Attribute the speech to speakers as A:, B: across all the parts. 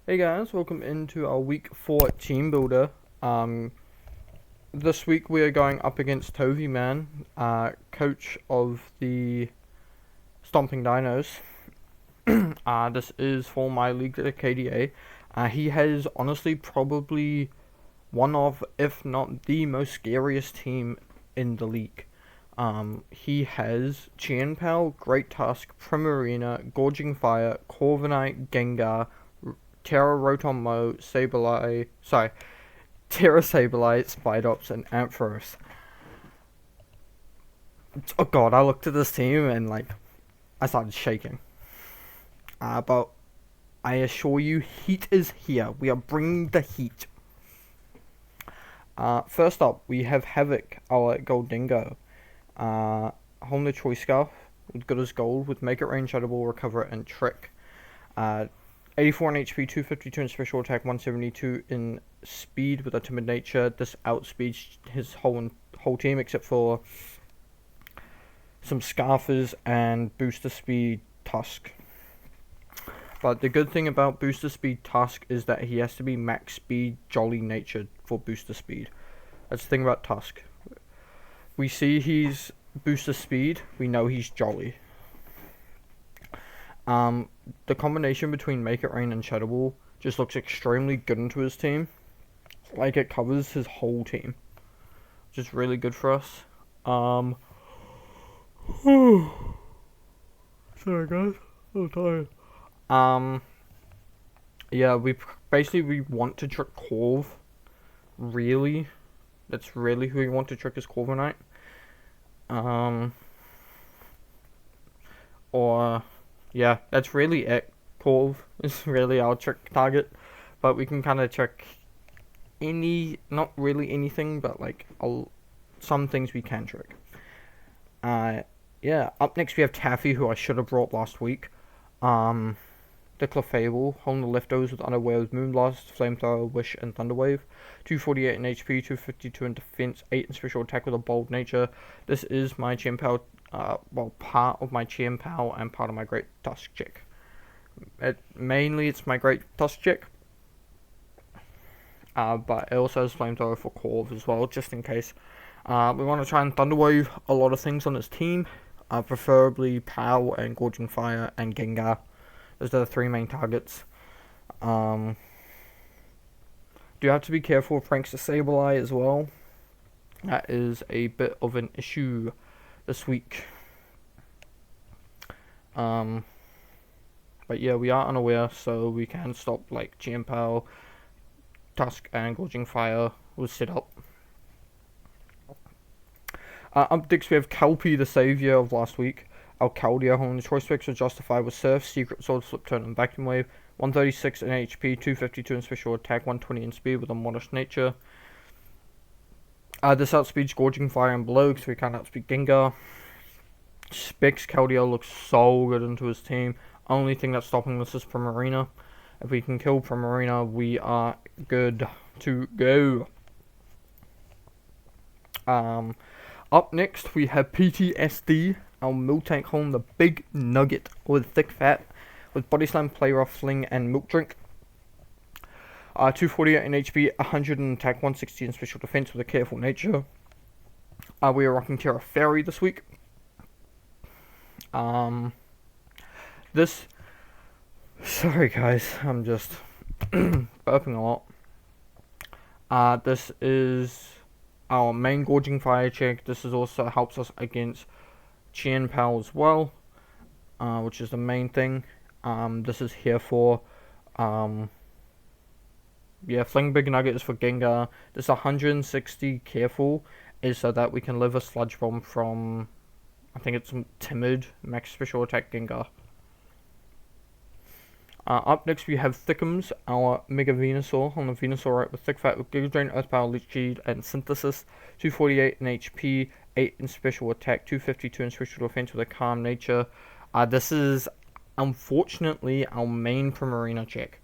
A: Hey guys, welcome into our week 4 team builder. This week we are going up against Toveyman, coach of the Stomping Dinos. This is for my league at KDA. He has honestly probably one of, if not the most scariest team in the league. He has Chien, Great Tusk, Primarina, Gouging Fire, Corviknight, Gengar, Terra Rotom Mo, Sableye, Terra Sableye, Spidops, and Ampharos. Oh god, I looked at this team and I started shaking. But I assure you, heat is here. We are bringing the heat. First up, we have Havoc, our Gold Dingo. Holding the Choice Scarf with good as gold with Make It Rain, Shadow Ball, Recover, and Trick. 84 in HP, 252 in special attack, 172 in speed with a timid nature. This outspeeds his whole team except for some Scarfers and booster speed Tusk. But the good thing about booster speed Tusk is that he has to be max speed jolly natured for booster speed. That's the thing about Tusk. We see he's booster speed, we know he's jolly. The combination between Make It Rain and Shadow Ball just looks extremely good into his team. Like it covers his whole team. Which is really good for us. Sorry guys, I'm tired. Yeah, we want to trick Corv. Really. That's really who we want to trick is Corviknight. Yeah, that's really it. Corv is really our trick target. But we can kind of trick not really anything, but some things we can trick. Yeah, up next we have Taffy, who I should have brought last week. The Clefable, holding the leftovers with Unaware with Moonblast, Flamethrower, Wish, and Thunderwave. 248 in HP, 252 in defense, 8 in special attack with a bold nature. This is my Chien Pal, part of my Chien Pal and part of my Great Tusk chick. Mainly it's my Great Tusk chick. But it also has Flamethrower for Corv as well, just in case. We want to try and Thunderwave a lot of things on this team. Preferably Pal and Gouging Fire and Gengar. Those are the 3 main targets. Do have to be careful with Pranks to Sableye as well. That is a bit of an issue this week. But yeah, we are unaware, so we can stop Chien Pal, Tusk, and Gouging Fire will sit up. Up next we have Kelpie, the savior of last week. Alcaldia holding the choice picks with Justify with Surf, Secret Sword, Flip Turn, and Vacuum Wave. 136 in HP, 252 in special attack, 120 in speed with a modest nature. This outspeeds Gouging Fire and Blow because we can't outspeed Gengar. Specs Keldeo looks so good into his team. Only thing that's stopping this is Primarina. If we can kill Primarina, we are good to go. Up next, we have PTSD, our Miltank holding the Big Nugget with Thick Fat, with Body Slam, Play Rough, Fling, and Milk Drink. 248 in HP, 100 in attack, 160 in special defense with a careful nature. We are rocking Terra Fairy this week. Sorry guys, I'm just burping a lot. This is our main Gouging Fire check. This is also helps us against Chien Pal as well, which is the main thing. This is here for Fling Big Nugget is for Gengar. This 160 careful is so that we can live a Sludge Bomb from, I think it's Timid, max special attack Gengar. Up next we have Thickums, our Mega Venusaur, on the Venusaur right with Thick Fat with Giga Drain, Earth Power, Leech Seed, and Synthesis. 248 in HP, 8 in special attack, 252 in special defense with a calm nature. This is unfortunately our main Primarina check.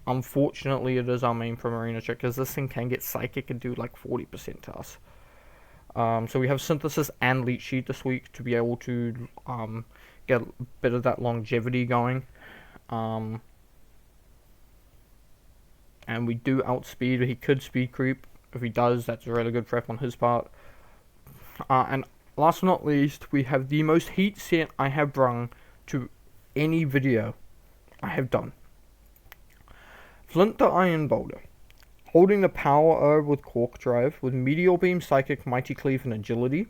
A: Unfortunately it is our main Primarina check because this thing can get Psychic and do 40% to us. So we have Synthesis and Leech Seed this week to be able to get a bit of that longevity going. And we do outspeed. He could speed creep. If he does, that's a really good prep on his part. And last but not least, we have the most heat set I have brung to any video I have done. Flint the Iron Boulder. Holding the power herb with Cork Drive, with Meteor Beam, Psychic, Mighty Cleave, and Agility.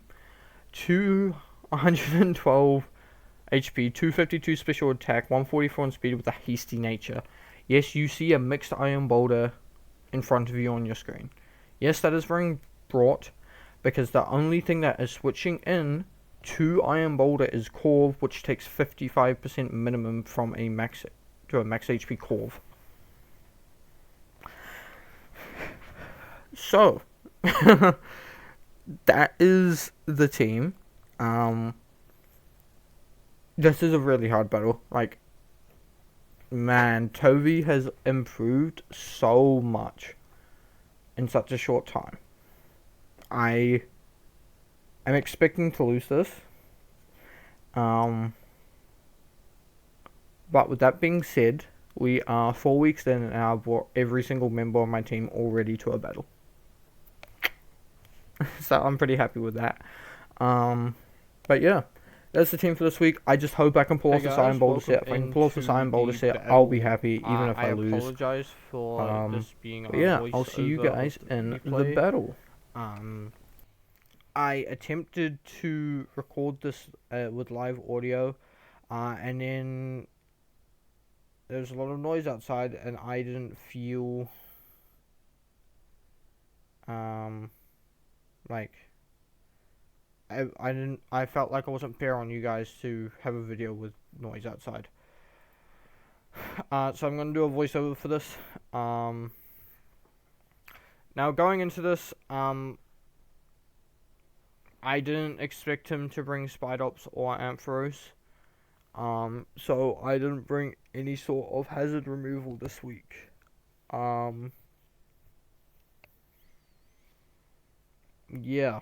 A: 212 HP, 252 special attack, 144 on speed with a hasty nature. Yes, you see a mixed Iron Boulder in front of you on your screen. Yes, that is very brought, because the only thing that is switching in to Iron Boulder is Corv, which takes 55% minimum from a max to a max HP Corv. So, that is the team. This is a really hard battle. Like, man, Tovey has improved so much in such a short time. I am expecting to lose this. But with that being said, we are 4 weeks in and I've brought every single member of my team already to a battle. So I'm pretty happy with that. But yeah, that's the team for this week. I just hope I can pull off this Iron Boulder set. If I can pull off this Iron Boulder set, I'll be happy, even if I lose.
B: I apologize for this being
A: but yeah, I'll see you guys in the battle. I attempted to record this with live audio, and then there was a lot of noise outside, and I didn't feel like I felt like I wasn't fair on you guys to have a video with noise outside. So I'm gonna do a voiceover for this. Now going into this, I didn't expect him to bring Spidops or Ampharos. So I didn't bring any sort of hazard removal this week. Yeah.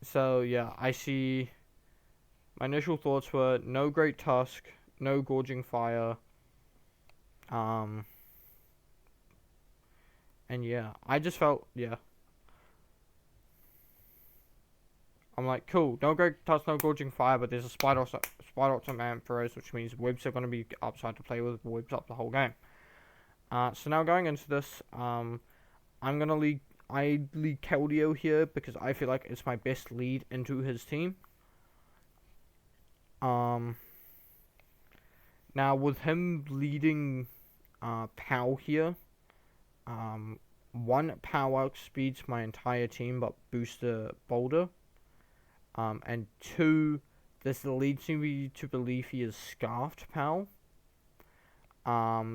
A: So yeah, I see. My initial thoughts were no Great Tusk, no Gouging Fire. And yeah, I just felt, yeah. I'm like, cool, no Great Tusk, no Gouging Fire, but there's a Spidops and Ampharos, which means Webs are going to be upside to play with Webs up the whole game. So now going into this, I'm going to lead KDA here because I feel like it's my best lead into his team. Now with him leading POW here, 1, POW outspeeds my entire team but booster Boulder. And 2, this leads me to believe he is scarfed POW.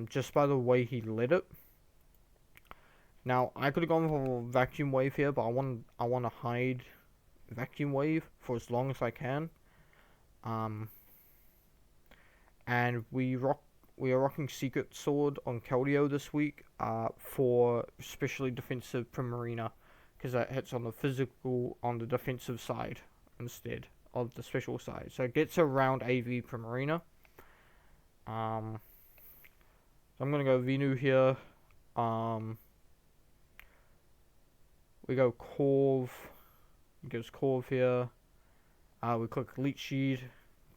A: Just by the way he lit it. Now I could have gone for Vacuum Wave here, but I want to hide Vacuum Wave for as long as I can. And we are rocking Secret Sword on KDA this week for especially defensive Primarina, because that hits on the defensive side instead of the special side. So it gets around AV Primarina. So I'm gonna go Venu here. We go Corv. Gives Corv here. We click Leech Sheet.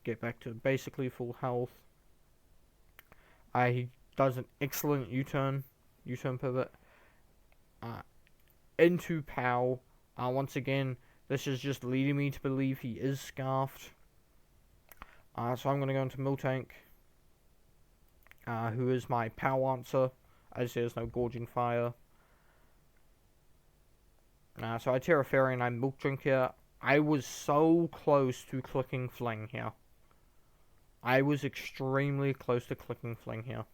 A: Get back to basically full health. He does an excellent U-turn pivot. Into POW. Once again, this is just leading me to believe he is scarfed. So I'm going to go into Miltank. Who is my POW answer, as there's no Gouging Fire. So I Terra Fairy and I Milk Drink here. I was so close to clicking Fling here. I was extremely close to clicking Fling here.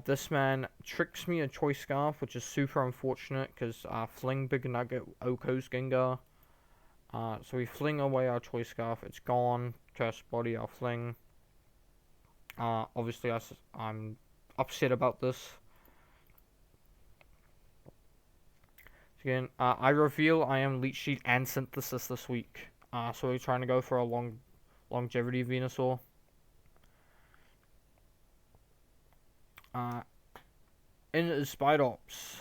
A: This man tricks me a Choice Scarf, which is super unfortunate because Fling Big Nugget Oko's Gengar. So we fling away our Choice Scarf. It's gone. Curse Body, our Fling. Obviously, I'm upset about this. Again, I reveal I am Leech Sheet and Synthesis this week. So we're trying to go for a longevity Venusaur. Uh, in his Spidops,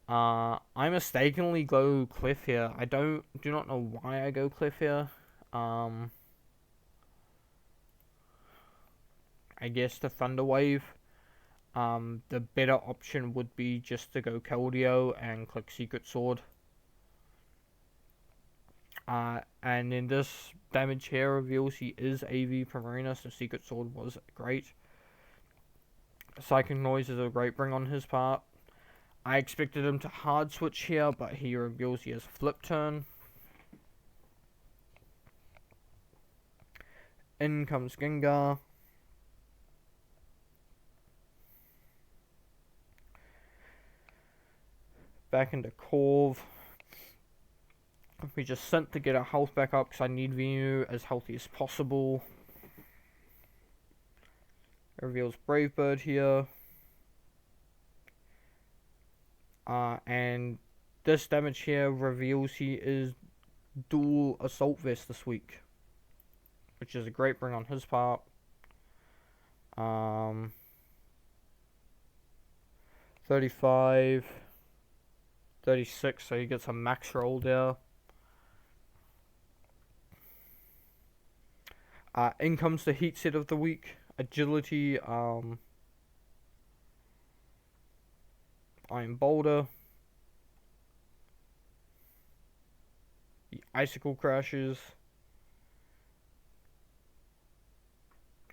A: I mistakenly go Cliff here. I do not know why I go Cliff here. I guess the Thunder Wave. The better option would be just to go Keldeo and click Secret Sword. And in this damage here reveals he is AV Primarina, so Secret Sword was great. Psychic Noise is a great bring on his part. I expected him to hard switch here, but he reveals he has Flip Turn. In comes Gengar. Back into Corv. We just sent to get our health back up because I need Venu as healthy as possible. Reveals Brave Bird here. And this damage here reveals he is dual Assault Vest this week, which is a great bring on his part. 35, 36, so he gets a max roll there. In comes the heat set of the week. Agility, Iron Boulder. The Icicle crashes.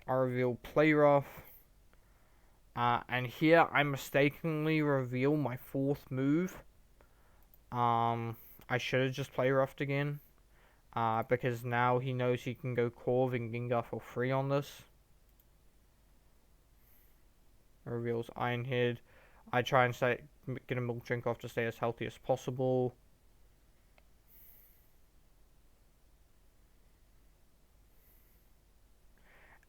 A: I reveal Play Rough. And here I mistakenly reveal my fourth move. I should have just Play Roughed again. Because now he knows he can go Corv and Gengar for free on this. Reveals Iron Head. I try and get a Milk Drink off to stay as healthy as possible.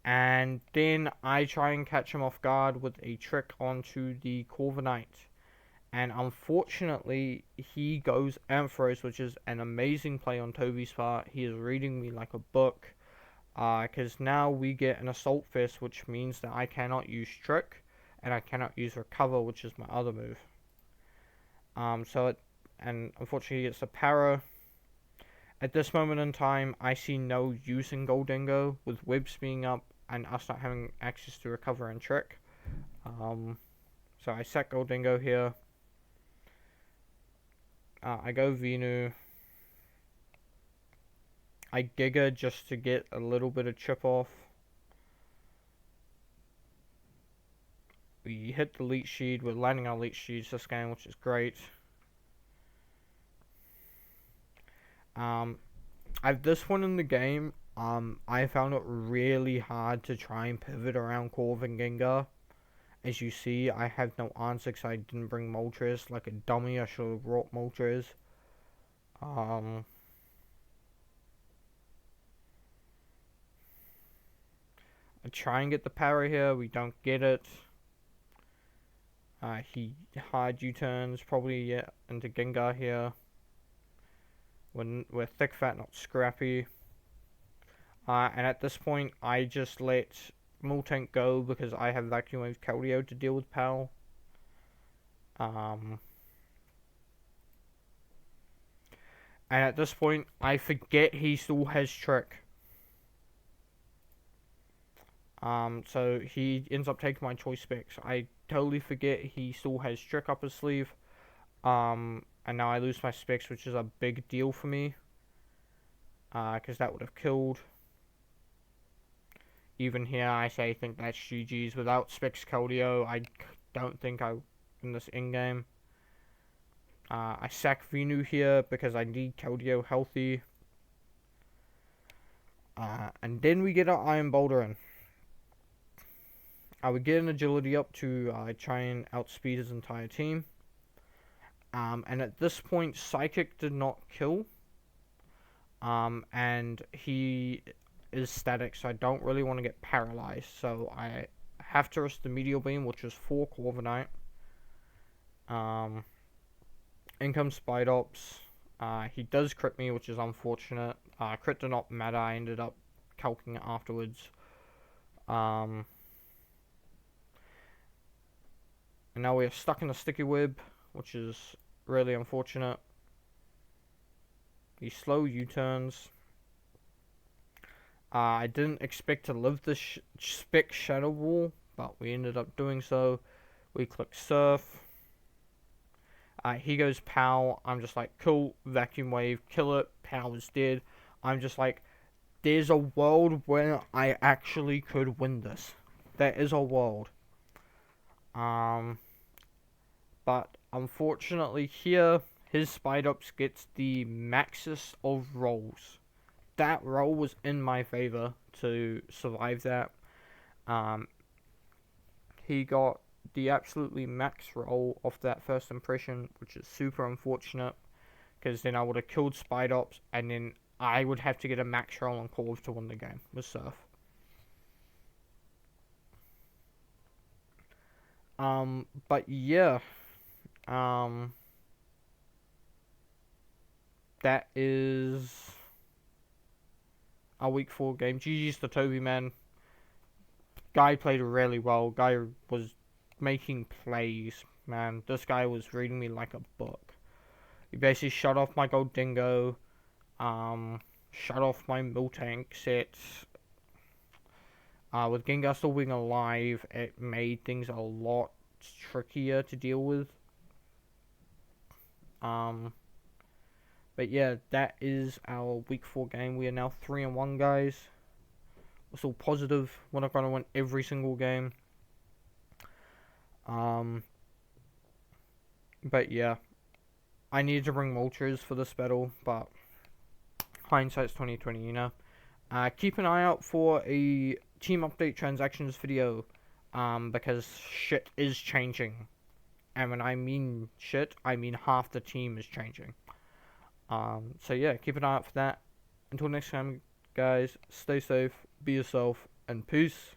A: And then I try and catch him off guard with a trick onto the Corviknight. And unfortunately, he goes Ampharos, which is an amazing play on Toby's part. He is reading me like a book. Because now we get an Assault Fist, which means that I cannot use Trick. And I cannot use Recover, which is my other move. And unfortunately, he gets a Para. At this moment in time, I see no use in Goldingo, with Webs being up and us not having access to Recover and Trick. So I set Goldingo here. I go Venu. I Giga just to get a little bit of chip off. We hit the Leech Seed. We're landing our Leech Seeds this game, which is great. At this point in the game, I found it really hard to try and pivot around Corv and Gengar. As you see, I have no answer because I didn't bring Moltres. Like a dummy, I should have brought Moltres. I try and get the power here. We don't get it. He hard U-turns probably into Gengar here. We're thick, fat, not scrappy. And at this point, I just let Moltank go because I have Vacuum Wave Keldeo to deal with Pal. And at this point, I forget he still has Trick. So he ends up taking my choice specs. I totally forget he still has Trick up his sleeve. And now I lose my specs, which is a big deal for me. Because that would have killed. Even here, I think that's GG's. Without Specs Keldeo, I don't think I win this in-game. I sack Venu here because I need Keldeo healthy. And then we get our Iron Boulder in. I would get an agility up to try and outspeed his entire team. And at this point, Psychic did not kill. And he is static, so I don't really want to get paralyzed. So I have to risk the Meteor Beam, which is 4 Corviknight. In comes Spidops. He does crit me, which is unfortunate. Crit did not matter. I ended up calcing it afterwards. And now we are stuck in a sticky web, which is really unfortunate. These slow U-turns. I didn't expect to live this spec shadow wall, but we ended up doing so. We click surf. He goes pow. I'm just like, cool, vacuum wave, kill it. Pow is dead. I'm just like, there's a world where I actually could win this. There is a world. But unfortunately here, his Spidops gets the maxest of rolls. That roll was in my favor to survive that. He got the absolutely max roll off that first impression, which is super unfortunate, because then I would have killed Spidops, and then I would have to get a max roll on Corv to win the game with Surf. But yeah, that is our week 4 game. GG's to Toveyman. Guy played really well. Guy was making plays, man. This guy was reading me like a book. He basically shut off my gold dingo, shut off my Miltank sets. With Gengar still being alive, it made things a lot trickier to deal with. But yeah, that is our week 4 game. We are now 3-1, guys. We're still positive. We're not going to win every single game. But yeah, I needed to bring Moltres for this battle, but hindsight's 2020, you know. Keep an eye out for a team update transactions video, because shit is changing. And when I mean shit, I mean half the team is changing. So yeah, keep an eye out for that. Until next time, guys, stay safe, be yourself, and peace.